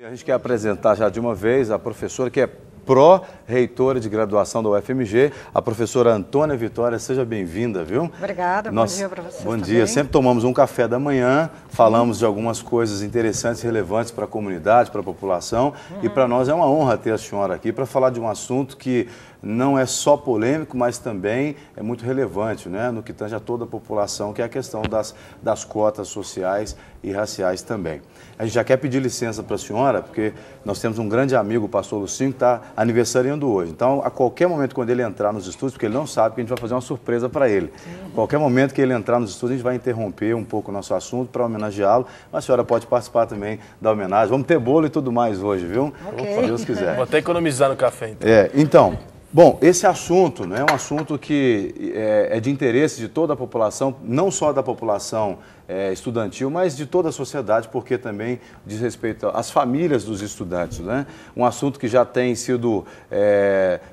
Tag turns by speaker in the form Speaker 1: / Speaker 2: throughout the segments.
Speaker 1: A gente quer apresentar já de uma vez a professora que é pró-reitora de graduação da UFMG, a professora Antônia Vitória. Seja bem-vinda, viu?
Speaker 2: Obrigada, bom dia para vocês.
Speaker 1: Bom
Speaker 2: também.
Speaker 1: dia, sempre tomamos um café da manhã, falamos de algumas coisas interessantes e relevantes para a comunidade, para a população, e para nós é uma honra ter a senhora aqui para falar de um assunto que não é só polêmico, mas também é muito relevante, né, no que tange a toda a população, que é a questão das cotas sociais e raciais também. A gente já quer pedir licença para a senhora, porque nós temos um grande amigo, o pastor Lucinho, que está aniversariando hoje. Então, a qualquer momento, quando ele entrar nos estúdios, porque ele não sabe que a gente vai fazer uma surpresa para ele. A qualquer momento que ele entrar nos estúdios, a gente vai interromper um pouco o nosso assunto para homenageá-lo. Mas a senhora pode participar também da homenagem. Vamos ter bolo e tudo mais hoje, viu?
Speaker 2: Okay.
Speaker 1: Se Deus quiser.
Speaker 3: Vou até economizar no café, então.
Speaker 1: Então... Bom, esse assunto, né, é um assunto que é de interesse de toda a população, não só da população estudantil, mas de toda a sociedade, porque também diz respeito às famílias dos estudantes, né? Um assunto que já tem sido,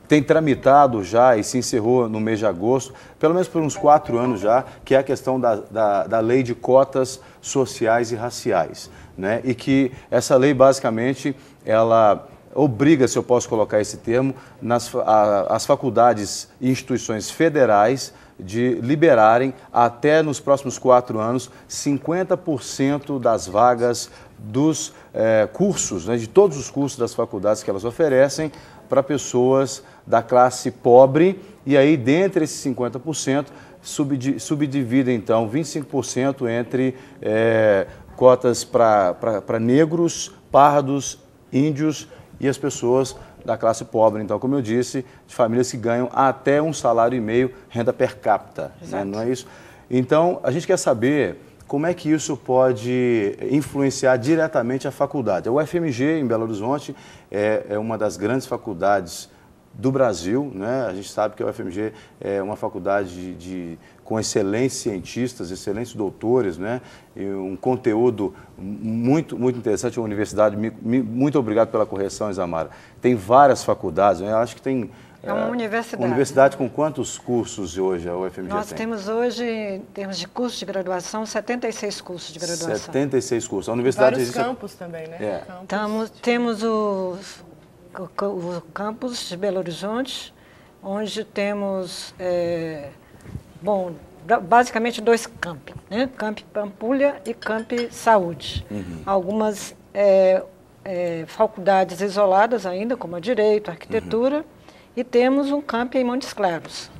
Speaker 1: tem tramitado já e se encerrou no mês de agosto, pelo menos por uns 4 anos já, que é a questão da lei de cotas sociais e raciais, né? E que essa lei, basicamente, ela obriga, se eu posso colocar esse termo, as faculdades e instituições federais de liberarem até nos próximos 4 anos 50% das vagas dos cursos, né, de todos os cursos das faculdades que elas oferecem para pessoas da classe pobre, e aí dentre esses 50% subdividem então 25% entre cotas para negros, pardos, índios e as pessoas da classe pobre, então, como eu disse, de famílias que ganham até 1,5 salário renda per capita, né? Não é isso? Então, a gente quer saber como é que isso pode influenciar diretamente a faculdade. A UFMG, em Belo Horizonte, é uma das grandes faculdades do Brasil, né? A gente sabe que a UFMG é uma faculdade com excelentes cientistas, excelentes doutores, né? E um conteúdo muito interessante, uma universidade. Muito obrigado pela correção, Isamara. Tem várias faculdades, né? Eu acho que tem...
Speaker 2: É uma universidade.
Speaker 1: Uma universidade com quantos cursos hoje a UFMG
Speaker 2: Nós
Speaker 1: tem?
Speaker 2: temos hoje, em termos de cursos de graduação, 76 cursos de graduação.
Speaker 1: 76 cursos. A universidade
Speaker 4: Vários campos também, né?
Speaker 2: Temos o campus de Belo Horizonte, onde temos, basicamente 2 campi, né? Campi Pampulha e Campi Saúde. Algumas faculdades isoladas ainda, como a Direito, a Arquitetura, e temos um campi em Montes Claros.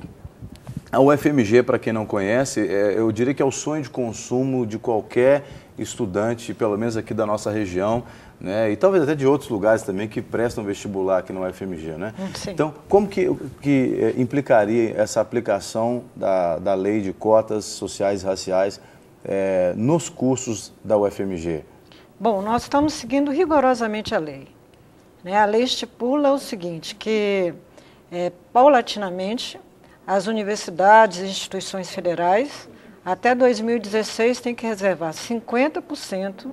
Speaker 1: A UFMG, para quem não conhece, eu diria que é o sonho de consumo de qualquer estudante, pelo menos aqui da nossa região, né? E talvez até de outros lugares também que prestam vestibular aqui no UFMG, né?
Speaker 2: Sim.
Speaker 1: Então, como que implicaria essa aplicação da lei de cotas sociais e raciais nos cursos da UFMG? Bom,
Speaker 2: nós estamos seguindo rigorosamente a lei, né? A lei estipula o seguinte, que paulatinamente as universidades e instituições federais até 2016 têm que reservar 50%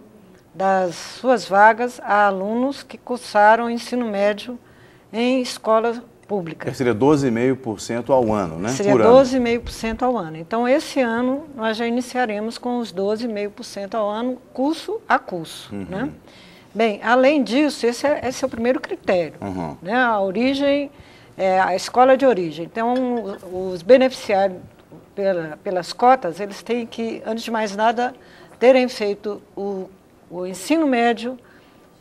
Speaker 2: das suas vagas a alunos que cursaram ensino médio em escola pública.
Speaker 1: Seria 12,5% ao ano, né?
Speaker 2: Seria 12,5% ao ano. Então, esse ano, nós já iniciaremos com os 12,5% ao ano, curso a curso, né? Bem, além disso, esse é o primeiro critério, né? A origem, a escola de origem. Então, os beneficiários pelas cotas, eles têm que, antes de mais nada, terem feito o ensino médio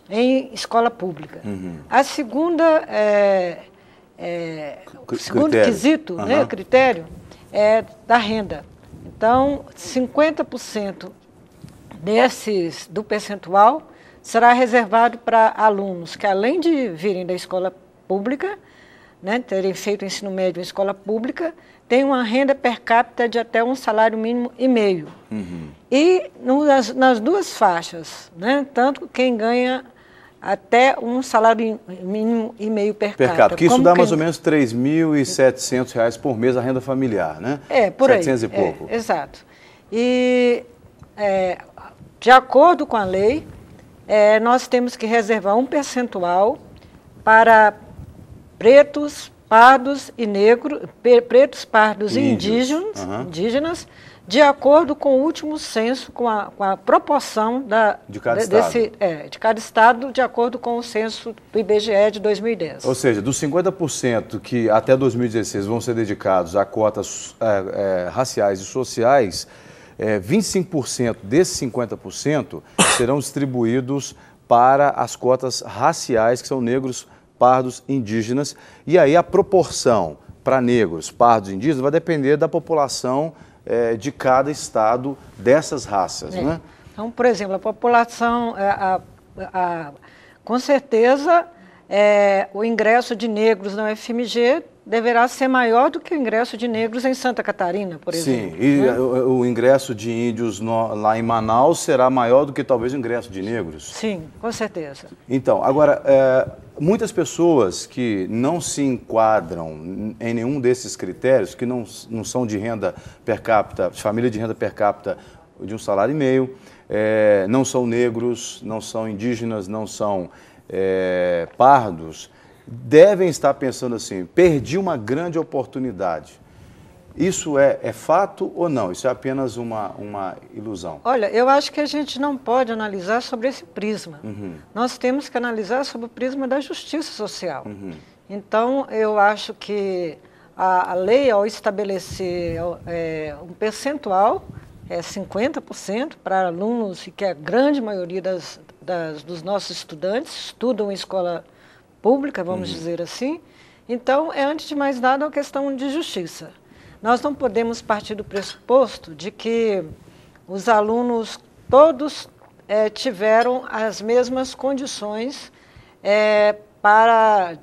Speaker 2: em escola pública. A segunda, o segundo quesito, né, critério, é da renda. Então, 50% do percentual será reservado para alunos que, além de virem da escola pública, né, terem feito ensino médio em escola pública, tem uma renda per capita de até 1,5 salário mínimo. E nas duas faixas, né, tanto quem ganha até 1,5 salário mínimo per capita.
Speaker 1: Que isso dá mais ou menos R$ 3.700 por mês a renda familiar, né?
Speaker 2: Por aí.
Speaker 1: 700 e pouco.
Speaker 2: Exato. E, de acordo com a lei, nós temos que reservar um percentual para pretos, pardos e negros, pretos, pardos e indígenas, de acordo com o último censo, com a proporção
Speaker 1: de cada estado.
Speaker 2: De cada estado, de acordo com o censo do IBGE de 2010.
Speaker 1: Ou seja, dos 50% que até 2016 vão ser dedicados a cotas raciais e sociais, 25% desses 50% serão distribuídos para as cotas raciais, que são negros, pardos, indígenas, e aí a proporção para negros, pardos e indígenas vai depender da população de cada estado dessas raças. Né?
Speaker 2: Então, por exemplo, a população, com certeza, o ingresso de negros na UFMG deverá ser maior do que o ingresso de negros em Santa Catarina, por exemplo.
Speaker 1: Sim, e o ingresso de índios lá em Manaus será maior do que talvez o ingresso de negros?
Speaker 2: Sim, com certeza.
Speaker 1: Então, agora, muitas pessoas que não se enquadram em nenhum desses critérios, que não são de renda per capita, de família de renda per capita de 1,5 salário, não são negros, não são indígenas, não são pardos, devem estar pensando assim, perdi uma grande oportunidade. Isso é fato ou não? Isso é apenas uma ilusão?
Speaker 2: Olha, eu acho que a gente não pode analisar sobre esse prisma. Nós temos que analisar sobre o prisma da justiça social. Então, eu acho que a lei, ao estabelecer um percentual, 50% para alunos, e que a grande maioria dos nossos estudantes estudam em escola pública, vamos dizer assim. Então, antes de mais nada, uma questão de justiça. Nós não podemos partir do pressuposto de que os alunos todos tiveram as mesmas condições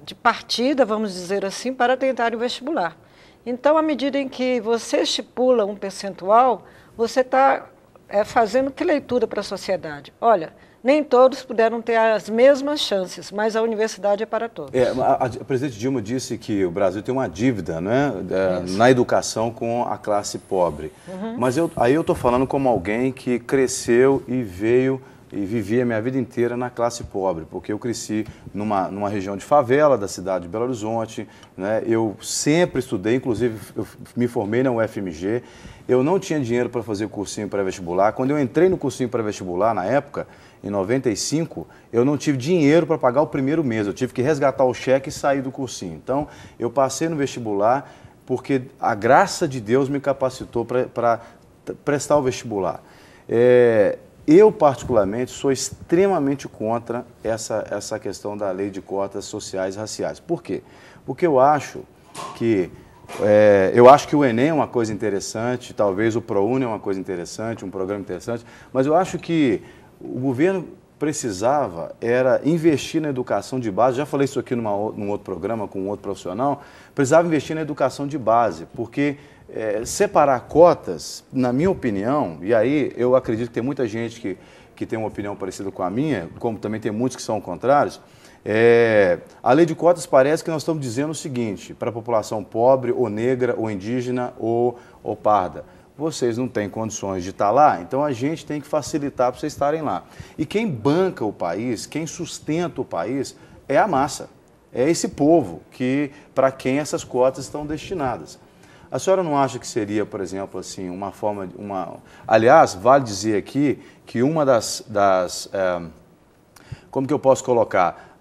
Speaker 2: de partida, vamos dizer assim, para tentar o vestibular. Então, à medida em que você estipula um percentual, você está fazendo que leitura para a sociedade? Olha, nem todos puderam ter as mesmas chances, mas a universidade é para todos.
Speaker 1: A presidente Dilma disse que o Brasil tem uma dívida, né, na educação com a classe pobre. Mas aí eu estou falando como alguém que cresceu e veio e vivi a minha vida inteira na classe pobre, porque eu cresci numa região de favela da cidade de Belo Horizonte, né? Eu sempre estudei, inclusive eu me formei na UFMG, eu não tinha dinheiro para fazer cursinho pré-vestibular. Quando eu entrei no cursinho pré-vestibular, na época, em 95, eu não tive dinheiro para pagar o primeiro mês, eu tive que resgatar o cheque e sair do cursinho. Então, eu passei no vestibular porque a graça de Deus me capacitou para prestar o vestibular. Eu, particularmente, sou extremamente contra essa questão da lei de cotas sociais e raciais. Por quê? Porque eu acho que o Enem é uma coisa interessante, talvez o ProUni é uma coisa interessante, um programa interessante, mas eu acho que o governo precisava investir na educação de base. Já falei isso aqui num outro programa com um outro profissional. Precisava investir na educação de base, porque separar cotas, na minha opinião, e aí eu acredito que tem muita gente que tem uma opinião parecida com a minha, como também tem muitos que são contrários, a lei de cotas parece que nós estamos dizendo o seguinte, para a população pobre, ou negra, ou indígena, ou parda: vocês não têm condições de estar lá, então a gente tem que facilitar para vocês estarem lá. E quem banca o país, quem sustenta o país, é a massa, é esse povo para quem essas cotas estão destinadas. A senhora não acha que seria, por exemplo, assim, uma forma... Aliás, vale dizer aqui que uma como que eu posso colocar?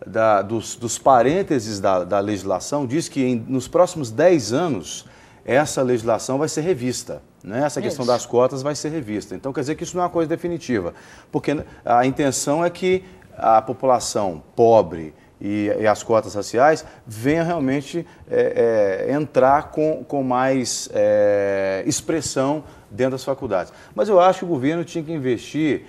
Speaker 1: Dos parênteses da legislação diz que nos próximos 10 anos essa legislação vai ser revista. Né? Essa questão das cotas vai ser revista. Então, quer dizer que isso não é uma coisa definitiva, porque a intenção é que a população pobre e as cotas raciais venham realmente entrar com mais expressão dentro das faculdades. Mas eu acho que o governo tinha que investir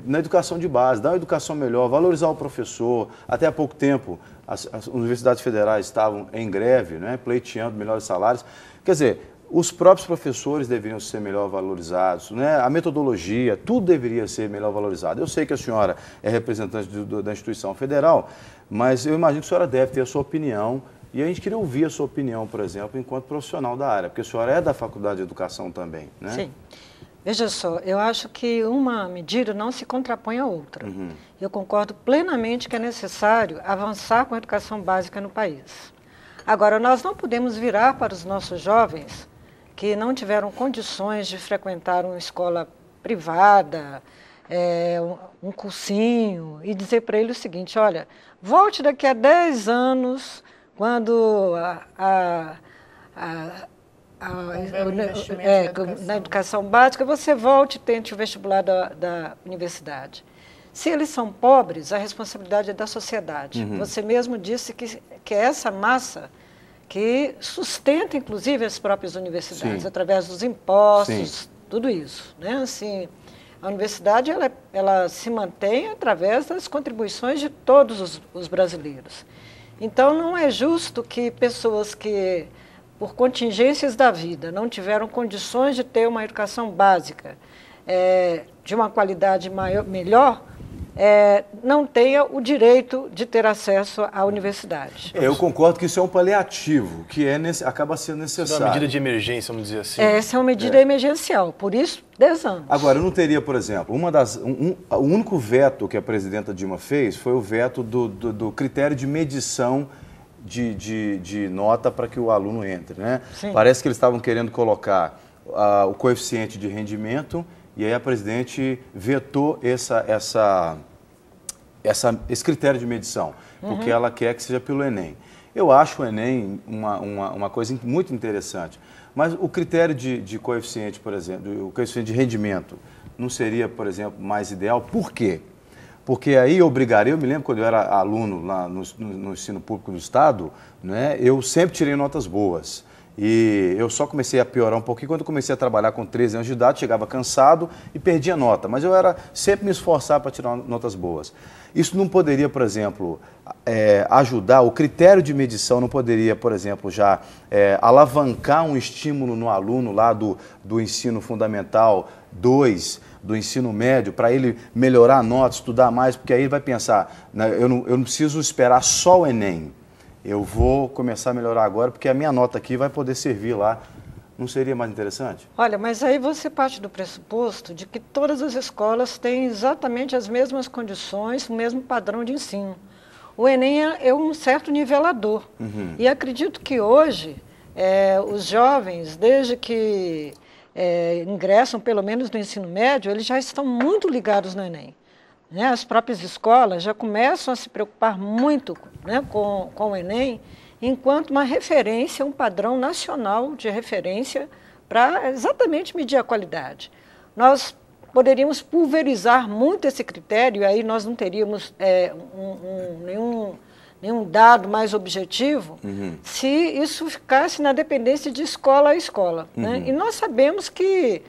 Speaker 1: na educação de base, dar uma educação melhor, valorizar o professor. Até há pouco tempo, as universidades federais estavam em greve, né, pleiteando melhores salários. Quer dizer, os próprios professores deveriam ser melhor valorizados, né? A metodologia, tudo deveria ser melhor valorizado. Eu sei que a senhora é representante da instituição federal, mas eu imagino que a senhora deve ter a sua opinião, e a gente queria ouvir a sua opinião, por exemplo, enquanto profissional da área, porque a senhora é da Faculdade de Educação também, né?
Speaker 2: Sim. Veja só, eu acho que uma medida não se contrapõe à outra. Eu concordo plenamente que é necessário avançar com a educação básica no país. Agora, nós não podemos virar para os nossos jovens que não tiveram condições de frequentar uma escola privada, um cursinho, e dizer para ele o seguinte: olha, volte daqui a 10 anos, quando na educação básica, você volte e tente o vestibular da universidade. Se eles são pobres, a responsabilidade é da sociedade. Você mesmo disse que é essa massa que sustenta, inclusive, as próprias universidades, através dos impostos, tudo isso, né? Assim, a universidade ela se mantém através das contribuições de todos os brasileiros. Então, não é justo que pessoas que, por contingências da vida, não tiveram condições de ter uma educação básica de uma qualidade melhor, não tenha o direito de ter acesso à universidade.
Speaker 1: Eu concordo que isso é um paliativo, que acaba sendo necessário.
Speaker 3: Isso é uma medida de emergência, vamos dizer assim.
Speaker 2: Essa é uma medida emergencial, por isso, 10 anos.
Speaker 1: Agora, eu não teria, por exemplo, o único veto que a presidenta Dilma fez foi o veto do critério de medição de nota para que o aluno entre, né? Parece que eles estavam querendo colocar o coeficiente de rendimento, e aí a presidente vetou esse critério de medição, porque ela quer que seja pelo Enem. Eu acho o Enem uma coisa muito interessante, mas o critério de coeficiente, por exemplo, o coeficiente de rendimento, não seria, por exemplo, mais ideal? Por quê? Porque aí obrigaria, eu me lembro quando eu era aluno lá no ensino público do Estado, né, eu sempre tirei notas boas. E eu só comecei a piorar um pouquinho quando eu comecei a trabalhar com 13 anos de idade, chegava cansado e perdia nota. Mas eu sempre me esforçar para tirar notas boas. Isso não poderia, por exemplo, ajudar, o critério de medição não poderia, por exemplo, já alavancar um estímulo no aluno lá do ensino fundamental 2, do ensino médio, para ele melhorar a nota, estudar mais, porque aí ele vai pensar, né, eu não preciso esperar só o Enem. Eu vou começar a melhorar agora, porque a minha nota aqui vai poder servir lá. Não seria mais interessante?
Speaker 2: Olha, mas aí você parte do pressuposto de que todas as escolas têm exatamente as mesmas condições, o mesmo padrão de ensino. O Enem é um certo nivelador. E acredito que hoje, os jovens, desde que ingressam, pelo menos no ensino médio, eles já estão muito ligados no Enem. Né? As próprias escolas já começam a se preocupar muito, né, com o Enem, enquanto uma referência, um padrão nacional de referência para exatamente medir a qualidade. Nós poderíamos pulverizar muito esse critério, e aí nós não teríamos nenhum dado mais objetivo, se isso ficasse na dependência de escola a escola. Né? E nós sabemos que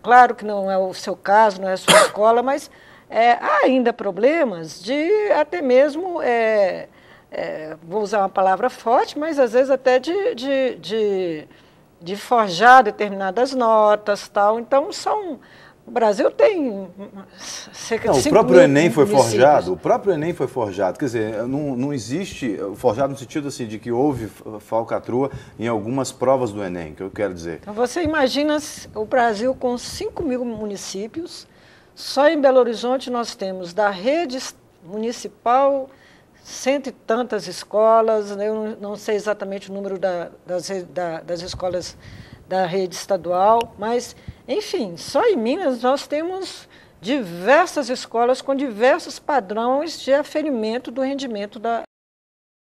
Speaker 2: claro que não é o seu caso, não é a sua escola, mas há ainda problemas de até mesmo, vou usar uma palavra forte, mas às vezes até de forjar determinadas notas, tal. Então o Brasil tem cerca de 5 mil municípios.
Speaker 1: O próprio Enem foi forjado. O próprio Enem foi forjado. Quer dizer, não existe forjado no sentido assim de que houve falcatrua em algumas provas do Enem, que eu quero dizer.
Speaker 2: Então você imagina o Brasil com 5 mil municípios. Só em Belo Horizonte nós temos da rede municipal 100 e tantas escolas. Eu não sei exatamente o número das escolas da rede estadual, mas enfim, só em Minas nós temos diversas escolas com diversos padrões de aferimento do rendimento